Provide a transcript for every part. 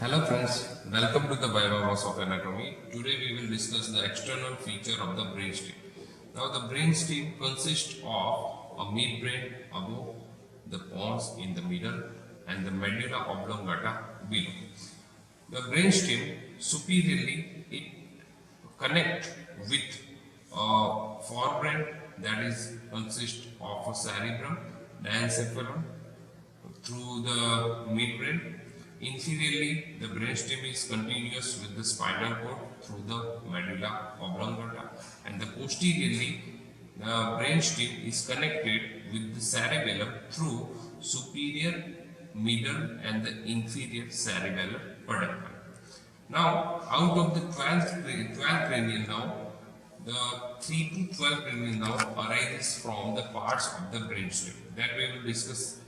Hello friends, welcome to the Viva Voce of Anatomy. Today we will discuss the external feature of the brainstem. Now the brainstem consists of a midbrain above, the pons in the middle and the medulla oblongata below. The brainstem superiorly it connect with a forebrain that is consist of a cerebrum, diencephalon through the midbrain. Inferiorly, the brainstem is continuous with the spinal cord through the medulla oblongata, and the posteriorly, the brainstem is connected with the cerebellum through superior, middle, and the inferior cerebellar peduncle. Now, out of the 12th cranial nerve, the 3 to 12 cranial nerve arises from the parts of the brainstem that we will discuss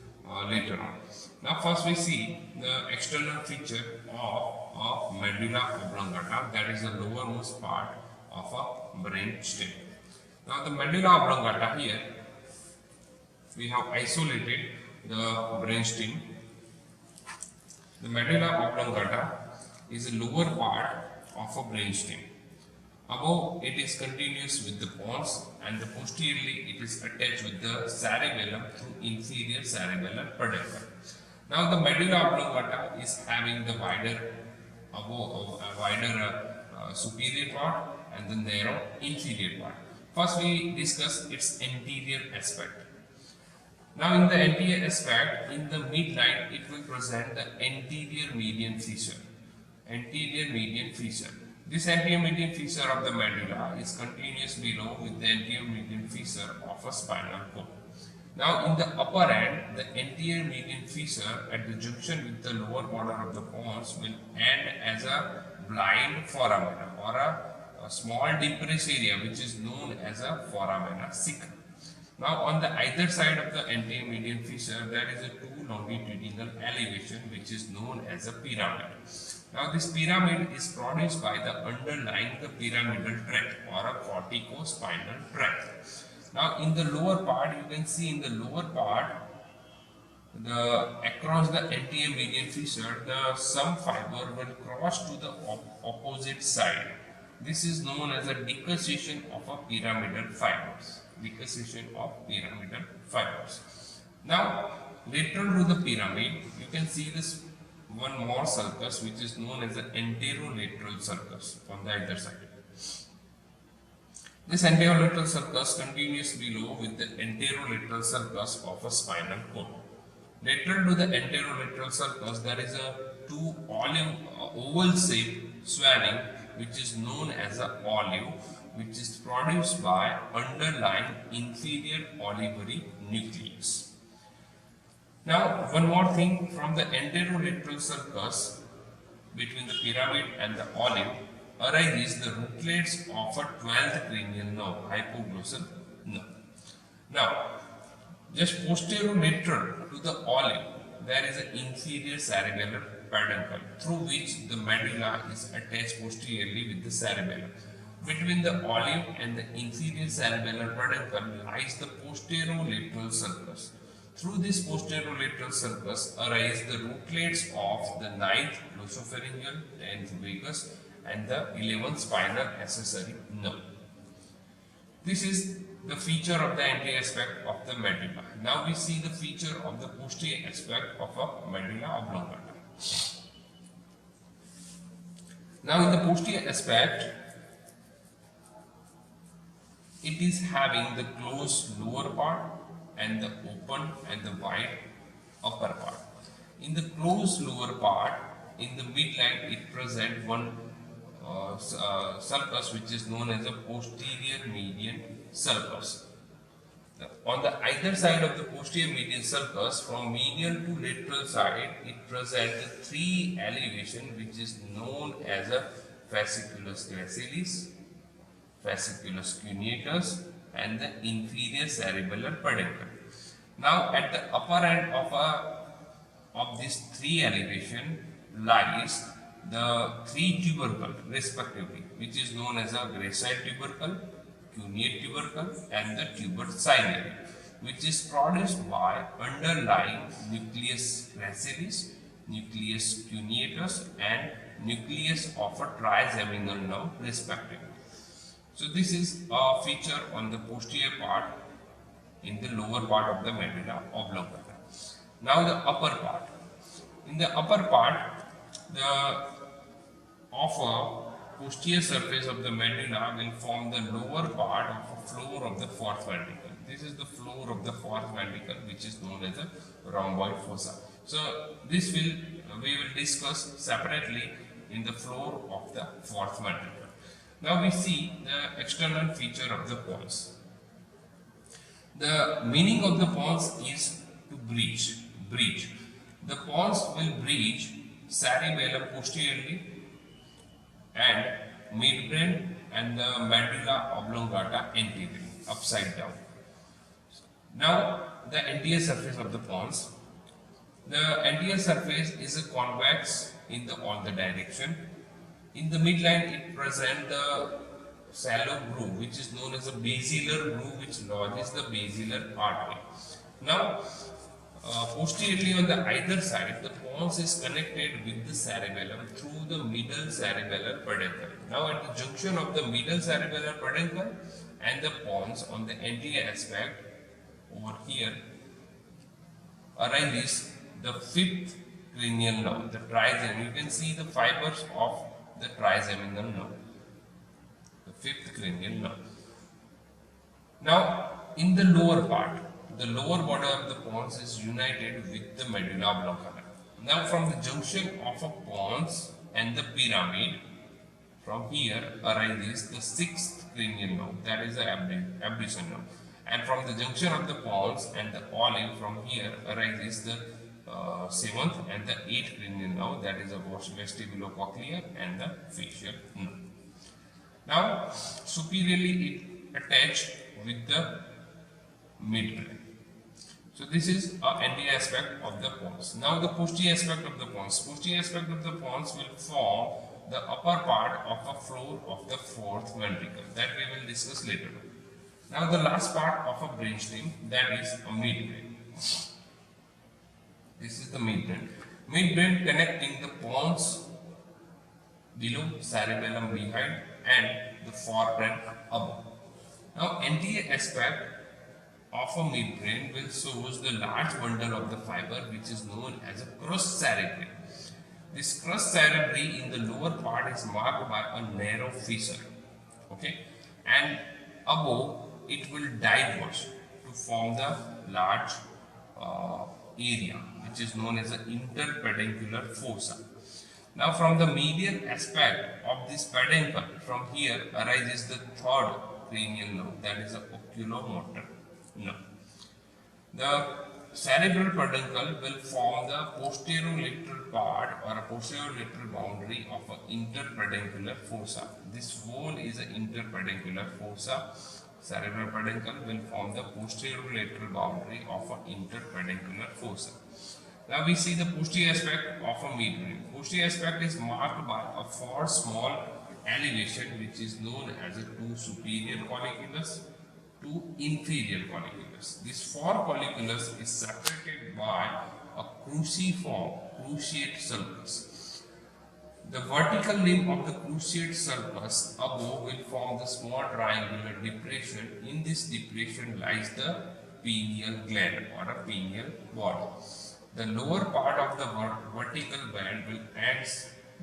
later on. Now, first we see the external feature of medulla oblongata, that is the lowermost part of a brainstem. Now, the medulla oblongata here we have isolated the brainstem. The medulla oblongata is the lower part of a brainstem. Above it is continuous with the pons and the posteriorly it is attached with the cerebellum through inferior cerebellar peduncle. Now the medulla oblongata is having the superior part and the narrow inferior part. First we discuss its anterior aspect. Now in the anterior aspect, in the midline it will present the anterior median fissure. Anterior median fissure. This anterior median fissure of the medulla is continuous below with the anterior median fissure of a spinal cord. Now in the upper end, the anterior median fissure at the junction with the lower border of the pons will end as a blind foramina or a small depressed area which is known as a foramina sicca. Now on the either side of the anterior median fissure there is a two longitudinal elevation which is known as a pyramid. Now this pyramid is produced by the underlying the pyramidal tract or a corticospinal tract. Now in the lower part you can see in the lower part across the anterior median fissure some fiber will cross to the opposite side. This is known as a decussation of a pyramidal fibers. Decussation of pyramidal fibers. Now lateral to the pyramid you can see this one more sulcus which is known as the anterolateral sulcus on the other side. This anterolateral sulcus continues below with the anterolateral sulcus of a spinal cord. Lateral to the anterolateral sulcus there is a two oval shaped swelling which is known as a olive, which is produced by underlying inferior olivary nucleus. Now, one more thing, from the anterolateral sulcus between the pyramid and the olive arises the rootlets of a 12th cranial nerve, hypoglossal nerve. Now, just posterolateral to the olive, there is an inferior cerebellar peduncle through which the medulla is attached posteriorly with the cerebellum. Between the olive and the inferior cerebellar peduncle lies the posterolateral sulcus. Through this posterolateral sulcus arise the rootlets of the 9th glossopharyngeal, 10th vagus and the 11th spinal accessory nerve. This is the feature of the anterior aspect of the medulla. Now we see the feature of the posterior aspect of a medulla oblongata. Now in the posterior aspect, it is having the closed lower part and the open and the wide upper part. In the closed lower part, in the midline, it presents one sulcus which is known as a posterior median sulcus. On the either side of the posterior median sulcus, from medial to lateral side, it presents three elevation which is known as a fasciculus gracilis, fasciculus cuneatus and the inferior cerebellar peduncle. Now at the upper end of these three elevation lies the three tubercle respectively, which is known as a gracile tubercle, cuneate tubercle and the tuber ciliary, which is produced by underlying nucleus gracilis, nucleus cuneatus, and nucleus of a trigeminal nerve respectively. So this is a feature on the posterior part in the lower part of the medulla oblongata. Now the upper part. In the upper part, the of a posterior surface of the medulla will form the lower part of a floor of the fourth ventricle. This is the floor of the fourth ventricle, which is known as a rhomboid fossa. So this we will discuss separately in the floor of the fourth ventricle. Now we see the external feature of the pons. The meaning of the pons is to breach. The pons will breach cerebellum posteriorly and midbrain and the medulla oblongata anteriorly, upside down. Now the anterior surface of the pons. The anterior surface is a convex in all the direction. In the midline it presents the shallow groove which is known as a basilar groove which lodges the basilar artery. Now posteriorly on the either side, the pons is connected with the cerebellum through the middle cerebellar peduncle. Now at the junction of the middle cerebellar peduncle and the pons on the anterior aspect over here arises the fifth cranial nerve, the trigeminal. You can see the fibers of the trigeminal nerve, the fifth cranial nerve. Now in the lower part, the lower border of the pons is united with the medulla oblongata. Now from the junction of a pons and the pyramid, from here arises the sixth cranial nerve, that is the abduction nerve. And from the junction of the pons and the olive, from here arises the seventh and the eighth cranial nerve, that is the vestibulocochlear and the facial nerve. Now superiorly it attached with the midbrain. So this is an anterior aspect of the pons. Now the posterior aspect of the pons. Posterior aspect of the pons will form the upper part of a floor of the fourth ventricle. That we will discuss later. Now the last part of a brainstem, that is a midbrain. This is the midbrain. Midbrain connecting the pons below, cerebellum behind, and the forebrain above. Now anterior aspect of a midbrain will shows the large bundle of the fiber which is known as a crus cerebri. This crus cerebri in the lower part is marked by a narrow fissure, okay, and above it will diverge to form the large area which is known as the interpeduncular fossa. Now from the medial aspect of this peduncle, from here arises the third cranial nerve, that is the oculomotor nerve. The cerebral peduncle will form the posterolateral part or a posterolateral boundary of an interpeduncular fossa. This whole is an interpeduncular fossa. Cerebral peduncle will form the posterolateral boundary of an interpeduncular fossa. Now we see the posterior aspect of a midbrain. Posterior aspect is marked by a four small elevation which is known as a two superior colliculus, two inferior colliculus. This four colliculus is separated by a cruciform cruciate sulcus. The vertical limb of the cruciate sulcus above will form the small triangular depression. In this depression lies the pineal gland or a pineal body. The lower part of the vertical band will end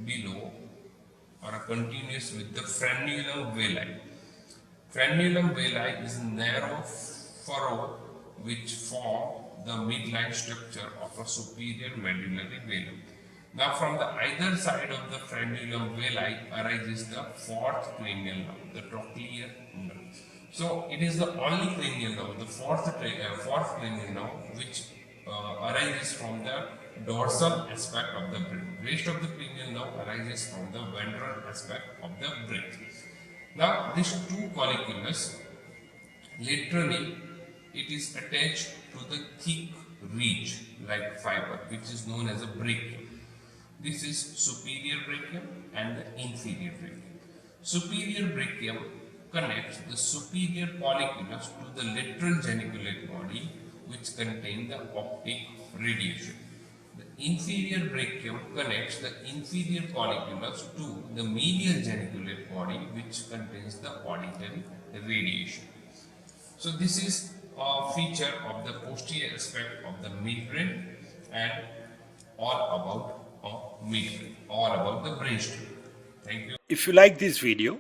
below or a continuous with the frenulum veli. Frenulum veli is a narrow furrow which form the midline structure of a superior medullary velum. Now from the either side of the frenulum veli arises the fourth cranial nerve, the trochlear nerve. So it is the only cranial nerve, the fourth cranial nerve which arises from the dorsal aspect of the brain. Rest of the cranial nerve arises from the ventral aspect of the brain. Now these two colliculus, laterally it is attached to the thick ridge like fiber which is known as a brachium. This is superior brachium and the inferior brachium. Superior brachium connects the superior colliculus to the lateral geniculate body which contain the optic radiation. The inferior brachium connects the inferior colliculus to the medial geniculate body, which contains the auditory radiation. So this is a feature of the posterior aspect of the midbrain and all about midbrain, all about the brainstem. Thank you. If you like this video,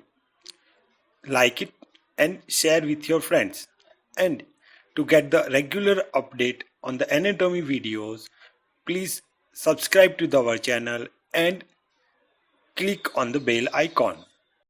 like it and share with your friends. And to get the regular update on the anatomy videos, please subscribe to our channel and click on the bell icon.